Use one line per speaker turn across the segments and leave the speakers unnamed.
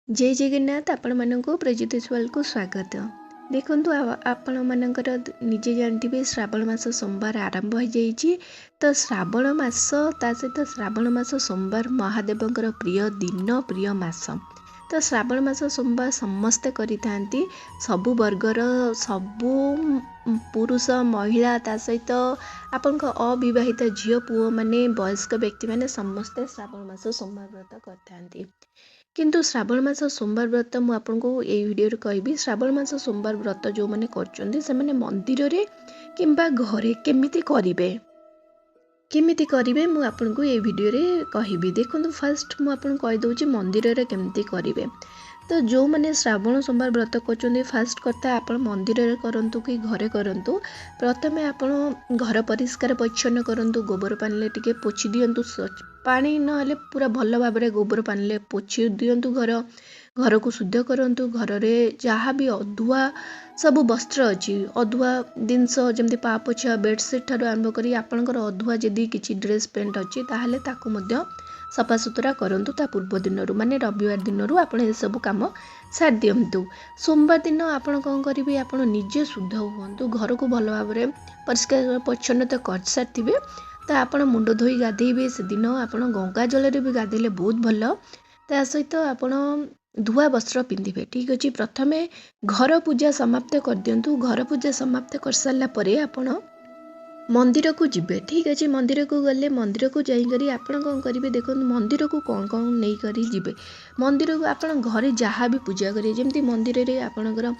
जय जगन्नाथ आपण मानक प्रज्योतिष वाल को स्वागत। देखु आपण मानकर निजे जानते श्रावण मास सोमवार आरंभ हो जाइए। तो श्रावण मास ता सहित श्रावण मास सोमवार महादेवंकर प्रिय दिन प्रिय मास। तो श्रावण मास सोमवार समस्ते करिथांती सबु वर्गर सबु पुरुष महिला ता सहित आपण अविवाहित झील पुओ माने वयस्क व्यक्ति माने समस्ते श्रावण मास सोमवार व्रत करथांती। किंतु श्रावण मास सोमवार व्रत मु आपको ये वीडियो कहबी श्रावण मास सोमवार व्रत जो मैंने कर मंदिर रे किंबा घरे केमिति करिवे मु आपको ये वीडियो रे कहबी। देखो फास्ट मु आपको कहि दउची मंदिर रे केमिति करिवे। तो जो मैंने श्रावण सोमवार व्रत कर फास्ट करता आप मंदिर रे करंतु कि घरे करंतु प्रथमे आपण घर परिष्कार परिच्छन्न करंतु गोबर पानी टिके पोछि दियंतु पानी नहेले पूरा भल भाव में गोबर पानी पोछि दियंतु घर को शुद्ध करंतु घर रे जहाँ भी अधुआ सब वस्त्र अच्छी अधुआ जिनस जमी पा पोछा बेडसीट ठार आरंभ कर आपंकर अधुआ जदि किसी ड्रेस पेंट अच्छी ताहले ताकू मध्य सफा सुतरा करंतु ता पूर्व दिन माने रविवार दिन आप सब कम सार दिंतु। सोमवार दिन आपड़ कौन करेंगे आप निजे शुद्ध हुंतु घर को भल भाव में परिष्कार परिच्छन्नता कर सारी तो आप मुंड धोई गाधेबे से दिन आप गंगा जल भी गाधेले बहुत भल। ता सहित आप धुआ वस्त्र पिंधे ठीक अच्छे। प्रथमे घर पूजा समाप्त कर दिंतु। घर पूजा समाप्त कर सारा पर आपण मंदिर को जिबे ठीक अच्छे। मंदिर को गले मंदिर को जाइकरी आपण कौन करेंगे देखो मंदिर को कौन कौन नहीं करी जिबे मंदिर को आपण घरे जहाँ भी पूजा करेंगे जमती मंदिर रे आपणकर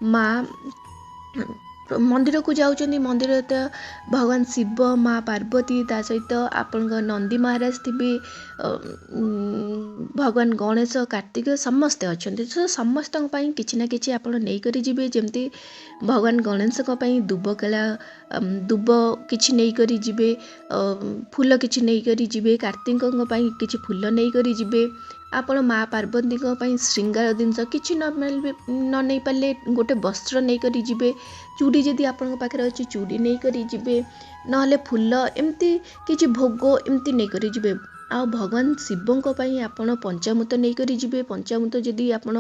माँ मंदिर को जाउछन्ती मंदिर तो भगवान शिव माँ पार्वती ता सहित आपण नंदी महाराज थे भगवान गणेश कार्तिक समस्ते अच्छा तो समस्त किसी ना कि आप नहीं जिबे जमती भगवान गणेश दुब केला दुब किछि नहीं करी जिबे फूल किछि नहीं करी जिबे कार्तिक किछि फूल नहीं करी जिबे आपण माँ पार्वती श्रृंगार जिनस कि न नहीं पारे गोटे वस्त्र नहीं करी जिबे चूड़ी जदि आपण पाखे अच्छी चूड़ी नहीं करी जिबे नहले फूल एमती किछि भोग एमती नहीं करी जिबे। आ भगवान शिवों आपण पंचामृत नहीं करी जिबे पंचामृत जदि आपण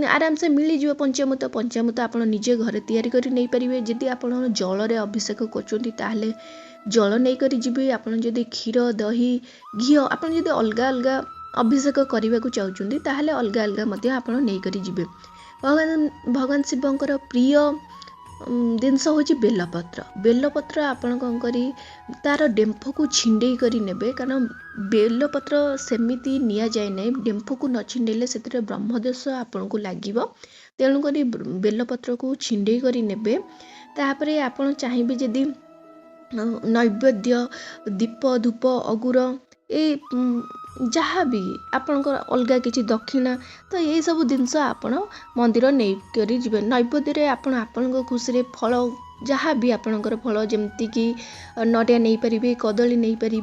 आराम से मिल जाए पंचामृत पंचामृत आप निजे घरे तैयारी करी नहीं पारे जदि आप जल रे अभिषेक कर जल नहीं करी जिबे आप जदि क्षीर दही घी आप जदि अलग अलग अभिषेक करने को चाहते ताहले अलग अलग आप नहीं करी जिबे। भगवान शिवंकर प्रिय जिनस हूँ बेलपत्र बेलपत्र आपण कौन करी तार डेम्फ को छिंडे करी नेबे कारण बेलपत्र सेमिति निया जाए नहीं डेम्फ को न छिंडेले से ब्रह्मदोष आपण को लगे तेणुक बेलपत्र को छिंडे करी नेबे। तापरे आपण चाहिए जदि नैवेद्य दीप धूप अगुर ए जहाँ भी आपणकर अलग किसी दक्षिणा तो ये सब जिनस आपण मंदिर नहीं करी जिबे। नैवेद्य आपण आपण खुशी फल जहाँ भी आपणकर फल जमती कि नड़िया नहीं पारे कदली नहीं पारे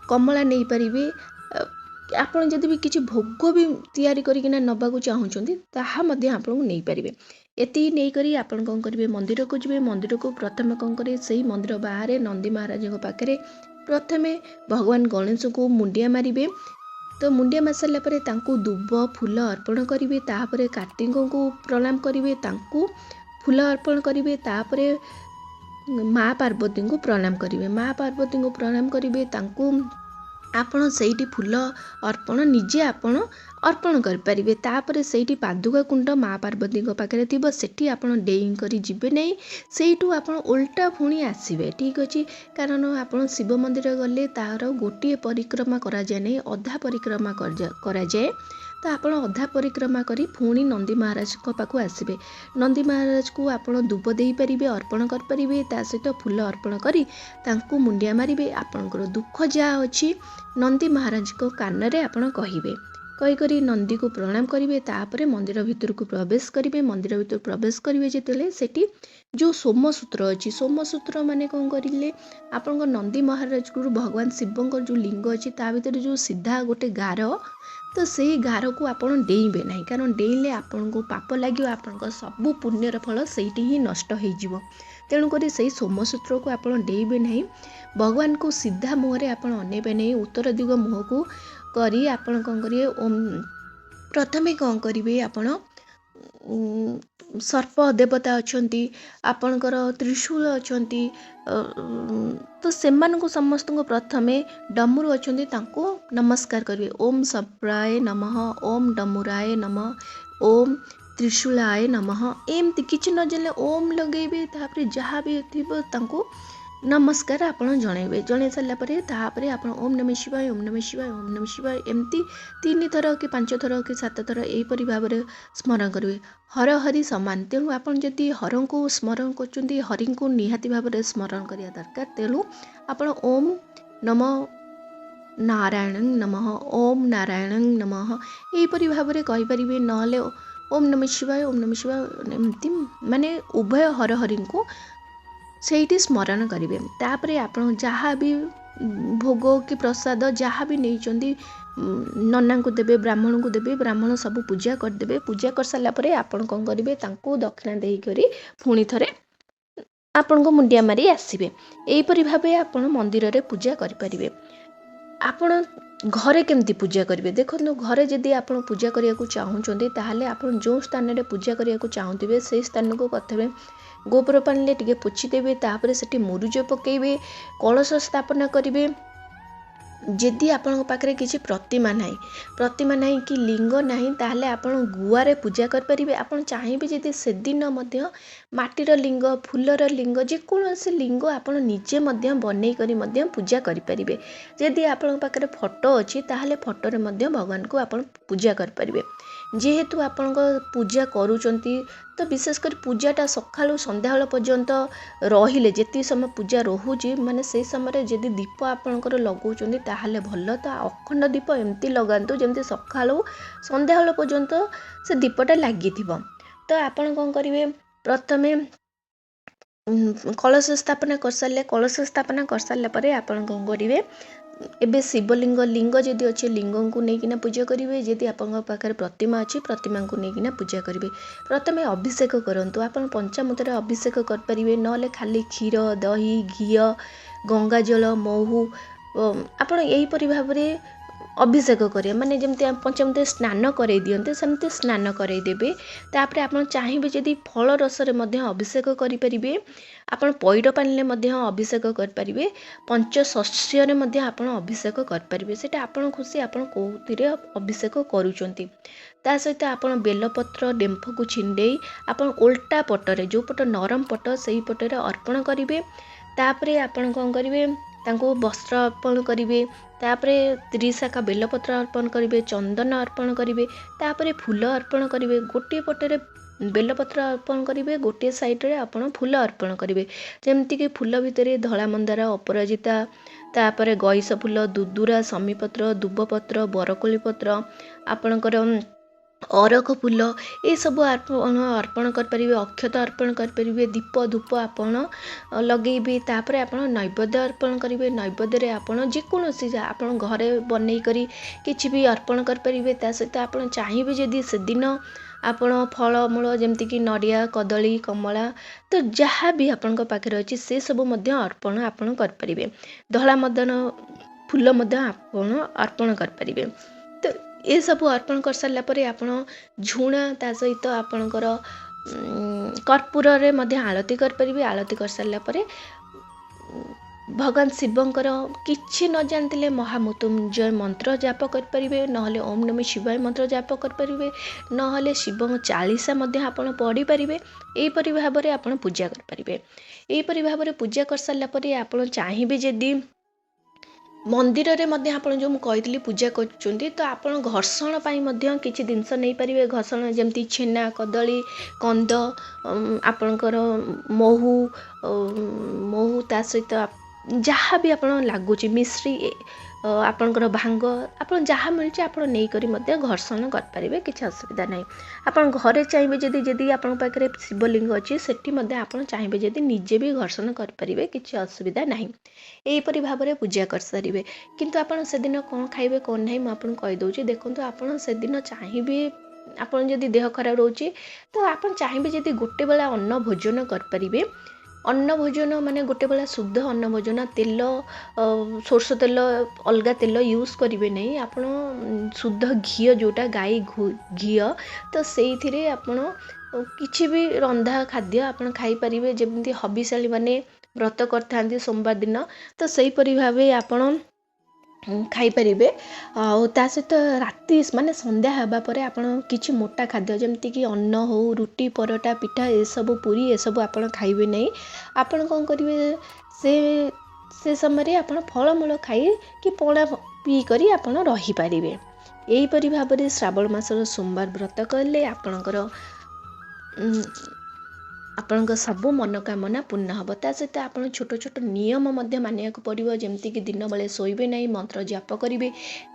कमला नहीं पारे आपन जदि भी किसी भोग भी तैयारी करना नबाक चाहूँगी ताहा मध्य आपको नहीं पारे एति नहीं करी आपन कौन करेंगे मंदिर को जिबे। मंदिर को प्रथम कौन करेंगे से मंदिर बाहर नंदी महाराज पाखे प्रथमे भगवान गणेश को मुंडिया मारे तो मुंडिया मार सारा पर दुब फूल अर्पण करेंगे तापर कार्तिक को प्रणाम करेंगे फूल अर्पण करेंगे तापर माँ पार्वती को प्रणाम करेंगे माँ पार्वती को प्रणाम करेंगे आपण से फूल अर्पण निजे आपण अर्पण करें तापर से पादुका कुंड माँ पार्वती पाखे थी सेठी आपण डेई करी जिबे नहीं सेठू आपण उल्टा पुणी आसबे ठीक अच्छे। कारण आपण शिव मंदिर गले तार गोटे परिक्रमा करा जाए नहीं अधा परिक्रमा करा जाए तो आप अधा परिक्रमा करी पुणी नंदी महाराज पाखु आसबे। नंदी महाराज को आपण दुब दे पारे अर्पण करें ता सहित फूल अर्पण करी तांकु मुंडिया मारे आपणकर दुख जहाँ अच्छी नंदी महाराज को कान रे आपण कहिबे कहीकरी नंदी को प्रणाम करेंगे तापर मंदिर भितर को प्रवेश करेंगे। मंदिर भितर प्रवेश करेंगे जिते सेठी जो सोमसूत्र अच्छी सोमसूत्र माने कौन करेंगे आपण नंदी महाराज को भगवान शिवंकर जो लिंग अच्छी ता भीतर जो सीधा गोटे गार तो से गार को आपण डेइबे नहीं कारण डेइले आपण को पाप लगे आपण सबू पुण्यर फल सेठी ही नष्ट हो तेणुक से सोमसूत्र को आपण डेइबे नहीं भगवान को सीधा मुहरे आपण अनेबे नहीं उत्तर दिग मुह को करी आपण कौन करिए ओम प्रथमे कौन करिवे आपण सर्प देवता अछंती आपणकर त्रिशूल अछंती तो सेମାନଙ୍କୁ ସମସ୍ତଙ୍କୁ ପ୍ରଥମେ ଡମରୁ ଅଛନ୍ତି ତାଙ୍କୁ ନମସ୍କାର କରିବେ। ଓମ୍ ସର୍ପାୟ ନମଃ, ଓମ୍ ଡମୁରାୟ ନମଃ, ଓମ୍ ତ୍ରିଶୂଳାୟ ନମଃ। ଏମିତି କିଛି ନ ଜାଣିଲେ ଓମ୍ ଲଗେଇବେ, ତାପରେ ଯାହା ବି ଥିବ ତାଙ୍କୁ ନମସ୍କାର ଆପଣ ଜଣାଇବେ। ଜଣାଇ ସାରିଲା ପରେ ତାପରେ ଆପଣ ଓମ୍ ନମଃ ଶିବାୟ, ଓମ୍ ନମଃ ଶିବାୟ, ଓମ୍ ନମଃ ଶିବାୟ ଏମିତି 3 ଥର କି 5 ଥର କି 7 ଥର ଏହିପରି ଭାବରେ ସ୍ମରଣ କରିବେ। ହର ହରି ସମାନ, ତେଣୁ ଆପଣ ଯଦି ହରଙ୍କୁ ସ୍ମରଣ କରୁଛନ୍ତି ହରିଙ୍କୁ ନିହାତି ଭାବରେ ସ୍ମରଣ କରିବା ଦରକାର। ତେଣୁ ଆପଣ ଓମ୍ ନମ ନାରାୟଣ ନମଃ, ଓମ୍ ନାରାୟଣ ନମଃ ଏହିପରି ଭାବରେ କହିପାରିବେ। ନହେଲେ ଓମ୍ ନମଃ ଶିବାୟ, ଓମ୍ ନମଃ ଶିବାୟ ଏମିତି ମାନେ ଉଭୟ ହର ହରିଙ୍କୁ ସେଇଠି ସ୍ମରଣ କରିବେ। ତାପରେ ଆପଣ ଯାହା ବି ଭୋଗ କି ପ୍ରସାଦ ଯାହା ବି ନେଇଛନ୍ତି ନନାଙ୍କୁ ଦେବେ, ବ୍ରାହ୍ମଣଙ୍କୁ ଦେବେ, ବ୍ରାହ୍ମଣ ସବୁ ପୂଜା କରିଦେବେ। ପୂଜା କରିସାରିଲା ପରେ ଆପଣ କ'ଣ କରିବେ, ତାଙ୍କୁ ଦକ୍ଷିଣା ଦେଇକରି ପୁଣି ଥରେ ଆପଣଙ୍କୁ ମୁଣ୍ଡିଆ ମାରି ଆସିବେ। ଏହିପରି ଭାବେ ଆପଣ ମନ୍ଦିରରେ ପୂଜା କରିପାରିବେ। ଆପଣ ଘରେ କେମିତି ପୂଜା କରିବେ ଦେଖନ୍ତୁ। ଘରେ ଯଦି ଆପଣ ପୂଜା କରିବାକୁ ଚାହୁଁଛନ୍ତି ତାହେଲେ ଆପଣ ଯେଉଁ ସ୍ଥାନରେ ପୂଜା କରିବାକୁ ଚାହୁଁଥିବେ ସେହି ସ୍ଥାନକୁ ପ୍ରଥମେ ଗୋବର ପାଣିରେ ଟିକେ ପୋଛିଦେବେ। ତାପରେ ସେଠି ମୁରୁଜ ପକାଇବେ, କଳସ ସ୍ଥାପନ କରିବେ। ଯଦି ଆପଣଙ୍କ ପାଖରେ କିଛି ପ୍ରତିମା ନାହିଁ କି ଲିଙ୍ଗ ନାହିଁ ତାହେଲେ ଆପଣ ଗୁଆରେ ପୂଜା କରିପାରିବେ। ଆପଣ ଚାହିଁବେ ଯଦି ସେଦିନ ମଧ୍ୟ ମାଟିର ଲିଙ୍ଗ, ଫୁଲର ଲିଙ୍ଗ, ଯେକୌଣସି ଲିଙ୍ଗ ଆପଣ ନିଜେ ମଧ୍ୟ ବନେଇ କରି ମଧ୍ୟ ପୂଜା କରିପାରିବେ। ଯଦି ଆପଣଙ୍କ ପାଖରେ ଫଟୋ ଅଛି ତାହେଲେ ଫଟୋରେ ମଧ୍ୟ ଭଗବାନଙ୍କୁ ଆପଣ ପୂଜା କରିପାରିବେ। ଯେହେତୁ ଆପଣଙ୍କ ପୂଜା କରୁଛନ୍ତି ତ ବିଶେଷ କରି ପୂଜାଟା ସକାଳୁ ସନ୍ଧ୍ୟାବେଳ ପର୍ଯ୍ୟନ୍ତ ରହିଲେ, ଯେତିକି ସମୟ ପୂଜା ରହୁଛି ମାନେ ସେଇ ସମୟରେ ଯଦି ଦୀପ ଆପଣଙ୍କର ଲଗାଉଛନ୍ତି ତାହେଲେ ଭଲ। ତ ଅଖଣ୍ଡ ଦୀପ ଏମିତି ଲଗାନ୍ତୁ ଯେମିତି ସକାଳୁ ସନ୍ଧ୍ୟାବେଳ ପର୍ଯ୍ୟନ୍ତ ସେ ଦୀପଟା ଲାଗିଥିବ। ତ ଆପଣ କ'ଣ କରିବେ, ପ୍ରଥମେ କଳସ ସ୍ଥାପନା କରିସାରିଲା ପରେ ଆପଣ କ'ଣ କରିବେ, ଏବେ ଶିବଲିଙ୍ଗ ଲିଙ୍ଗ ଯଦି ଅଛି ଲିଙ୍ଗଙ୍କୁ ନେଇକିନା ପୂଜା କରିବେ। ଯଦି ଆପଣଙ୍କ ପାଖରେ ପ୍ରତିମା ଅଛି ପ୍ରତିମାଙ୍କୁ ନେଇକିନା ପୂଜା କରିବେ। ପ୍ରଥମେ ଅଭିଷେକ କରନ୍ତୁ। ଆପଣ ପଞ୍ଚାମୃତରେ ଅଭିଷେକ କରିପାରିବେ, ନହେଲେ ଖାଲି କ୍ଷୀର, ଦହି, ଘିଅ, ଗଙ୍ଗାଜଳ, ମହୁ ଆପଣ ଏହିପରି ଭାବରେ ଅଭିଷେକ କରିବେ। ମାନେ ଯେମିତି ପଞ୍ଚାମୃତରେ ସ୍ନାନ କରାଇ ଦିଅନ୍ତି ସେମିତି ସ୍ନାନ କରାଇଦେବେ। ତାପରେ ଆପଣ ଚାହିଁବେ ଯଦି ଫଳ ରସରେ ମଧ୍ୟ ଅଭିଷେକ କରିପାରିବେ। ଆପଣ ପଇଡ଼ ପାଣିରେ ମଧ୍ୟ ଅଭିଷେକ କରିପାରିବେ। ପଞ୍ଚଶସ୍ୟରେ ମଧ୍ୟ ଆପଣ ଅଭିଷେକ କରିପାରିବେ। ସେଇଟା ଆପଣ ଖୁସି, ଆପଣ କେଉଁଥିରେ ଅଭିଷେକ କରୁଛନ୍ତି। ତା ସହିତ ଆପଣ ବେଲପତ୍ର ଡେମ୍ଫକୁ ଛିଣ୍ଡେଇ ଆପଣ ଓଲଟା ପଟରେ, ଯେଉଁ ପଟ ନରମ ପଟ ସେଇ ପଟରେ ଅର୍ପଣ କରିବେ। ତାପରେ ଆପଣ କ'ଣ କରିବେ, ତାଙ୍କୁ ବସ୍ତ୍ର ଅର୍ପଣ କରିବେ। ତାପରେ 30 ଶାଖା ବେଲପତ୍ର ଅର୍ପଣ କରିବେ, ଚନ୍ଦନ ଅର୍ପଣ କରିବେ, ତାପରେ ଫୁଲ ଅର୍ପଣ କରିବେ। ଗୋଟିଏ ପଟରେ ବେଲପତ୍ର ଅର୍ପଣ କରିବେ, ଗୋଟିଏ ସାଇଡ଼ରେ ଆପଣ ଫୁଲ ଅର୍ପଣ କରିବେ। ଯେମିତିକି ଫୁଲ ଭିତରେ ଧଳା ମନ୍ଦାର, ଅପରାଜିତା, ତାପରେ ଗଇସ ଫୁଲ, ଦୁଦୁରା, ଶମୀପତ୍ର, ଦୁବପତ୍ର, ବରକୋଳି ପତ୍ର, ଆପଣଙ୍କର ଅରଖ ଫୁଲ ଏସବୁ ଆପଣ ଅର୍ପଣ କରିପାରିବେ। ଅକ୍ଷତ ଅର୍ପଣ କରିପାରିବେ। ଦୀପ ଧୂପ ଆପଣ ଲଗେଇବେ। ତାପରେ ଆପଣ ନୈବେଦ୍ୟ ଅର୍ପଣ କରିବେ। ନୈବେଦ୍ୟରେ ଆପଣ ଯେକୌଣସି ଆପଣ ଘରେ ବନେଇ କରି କିଛି ବି ଅର୍ପଣ କରିପାରିବେ। ତା ସହିତ ଆପଣ ଚାହିଁବେ ଯଦି ସେଦିନ ଆପଣ ଫଳମୂଳ ଯେମିତିକି ନଡ଼ିଆ, କଦଳୀ, କମଳା ତ ଯାହା ବି ଆପଣଙ୍କ ପାଖରେ ଅଛି ସେସବୁ ମଧ୍ୟ ଆପଣ କରିପାରିବେ। ଧଳା ମଦନ ଫୁଲ ମଧ୍ୟ ଆପଣ ଅର୍ପଣ କରିପାରିବେ। ତ ଏସବୁ ଅର୍ପଣ କରିସାରିଲା ପରେ ଆପଣ ଝୁଣା ତା ସହିତ ଆପଣଙ୍କର କର୍ପୂରରେ ମଧ୍ୟ ଆଳତି କରିପାରିବେ। ଆଳତି କରିସାରିଲା ପରେ ଭଗବାନ ଶିବଙ୍କର କିଛି ନ ଜାଣିଥିଲେ ମହାମୃତ୍ୟୁଞ୍ଜୟ ମନ୍ତ୍ର ଜାପ କରିପାରିବେ, ନହେଲେ ଓମ୍ ନମଃ ଶିବାୟ ମନ୍ତ୍ର ଜାପ କରିପାରିବେ, ନହେଲେ ଶିବଙ୍କ ଚାଳିଶା ମଧ୍ୟ ଆପଣ ପଢ଼ିପାରିବେ। ଏହିପରି ଭାବରେ ଆପଣ ପୂଜା କରିପାରିବେ। ଏହିପରି ଭାବରେ ପୂଜା କରିସାରିଲା ପରେ ଆପଣ ଚାହିଁବେ ଯଦି ମନ୍ଦିରରେ ମଧ୍ୟ ଆପଣ ଯେଉଁ ମୁଁ କହିଥିଲି ପୂଜା କରୁଛନ୍ତି ତ ଆପଣ ଘର୍ଷଣ ପାଇଁ ମଧ୍ୟ କିଛି ଜିନିଷ ନେଇପାରିବେ। ଘର୍ଷଣ ଯେମିତି ଛେନା, କଦଳୀ, କନ୍ଦ, ଆପଣଙ୍କର ମହୁ ତା ସହିତ ଯାହା ବି ଆପଣ ଲାଗୁଛି ମିଶ୍ରି, ଆପଣଙ୍କର ଭାଙ୍ଗ, ଆପଣ ଯାହା ମିଳୁଛି ଆପଣ ନେଇକରି ମଧ୍ୟ ଘର୍ଷଣ କରିପାରିବେ, କିଛି ଅସୁବିଧା ନାହିଁ। ଆପଣ ଘରେ ଚାହିଁବେ ଯଦି ଆପଣଙ୍କ ପାଖରେ ଶିବଲିଙ୍ଗ ଅଛି ସେଠି ମଧ୍ୟ ଆପଣ ଚାହିଁବେ ଯଦି ନିଜେ ବି ଘର୍ଷଣ କରିପାରିବେ, କିଛି ଅସୁବିଧା ନାହିଁ। ଏହିପରି ଭାବରେ ପୂଜା କରିସାରିବେ। କିନ୍ତୁ ଆପଣ ସେଦିନ କ'ଣ ଖାଇବେ କ'ଣ ନାହିଁ ମୁଁ ଆପଣଙ୍କୁ କହିଦେଉଛି। ଦେଖନ୍ତୁ ଆପଣ ସେଦିନ ଚାହିଁବେ, ଆପଣ ଯଦି ଦେହ ଖରାପ ରହୁଛି ତ ଆପଣ ଚାହିଁବେ ଯଦି ଗୋଟେ ବେଳା ଅନ୍ନ ଭୋଜନ କରିପାରିବେ। अन्न भोजन माने गोटे बेला शुद्ध अन्न भोजन तेल सोर्ष तेल अलगा तेल यूज करेंगे नहीं आपण शुद्ध घी जोटा गाई घी तो से आपण किछि भी रंधा खाद्य आपण खाई परिबे जेमती हबिशाली माने व्रत करथांती सोमवार दिन तो सहीपरि भाव आपण खाईपारे ता सहित राति माने संध्या हेबा परे आपण किछि मोटा खाद्य जमती कि अन्न हो रुटी परोटा पिठा ए सब पूरी ए सब आपण खाइबे नहीं आपण कौन करिवे से समय आपण फलमूल खाई कि पणा पी करी आपण रही पारिबे एहीपरि भाव श्रावण मासर सोमवार व्रत कले आपणकर आपणक सबु मनोकामना पूर्ण हम ता सहित आप छोट छोट नियम मानिया पड़ो जमती कि दिन बेले शोबे नहीं मंत्र जाप करेंगे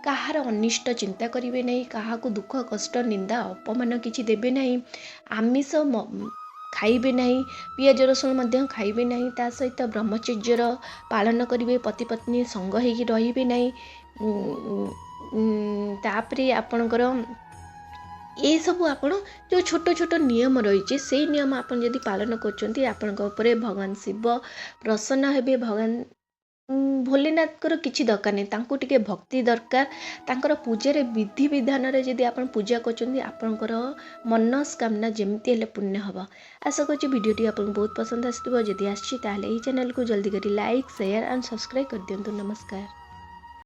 कहार अनिष्ट चिंता करेंगे नहीं क्या दुख कष्ट निंदा अपमान किसी देवे नहीं आमिष खाइबे नहीं पियाज रसुण खाइबे नहीं ता सहित ब्रह्मचर्यर पालन करेंगे पति पत्नी संग होगी रहिबे नहीं तापरे आपणकर ये सब आपण जो छोट छोट नियम रही से नियम आप जदि पालन कर भगवान शिव प्रसन्न हेबे भगवान भोलेनाथ किसी दरकार नहीं तांको टिके भक्ति दरकार तांकर पूजार विधि विधान जदि आप पूजा कर मनस्कामना जमती हेले पुण्य हम आशा कर भिडियोटी आपको बहुत पसंद आसो जदि आसी चैनल को जल्दी करी लाइक शेयर एंड सब्सक्राइब कर दिंतु। नमस्कार।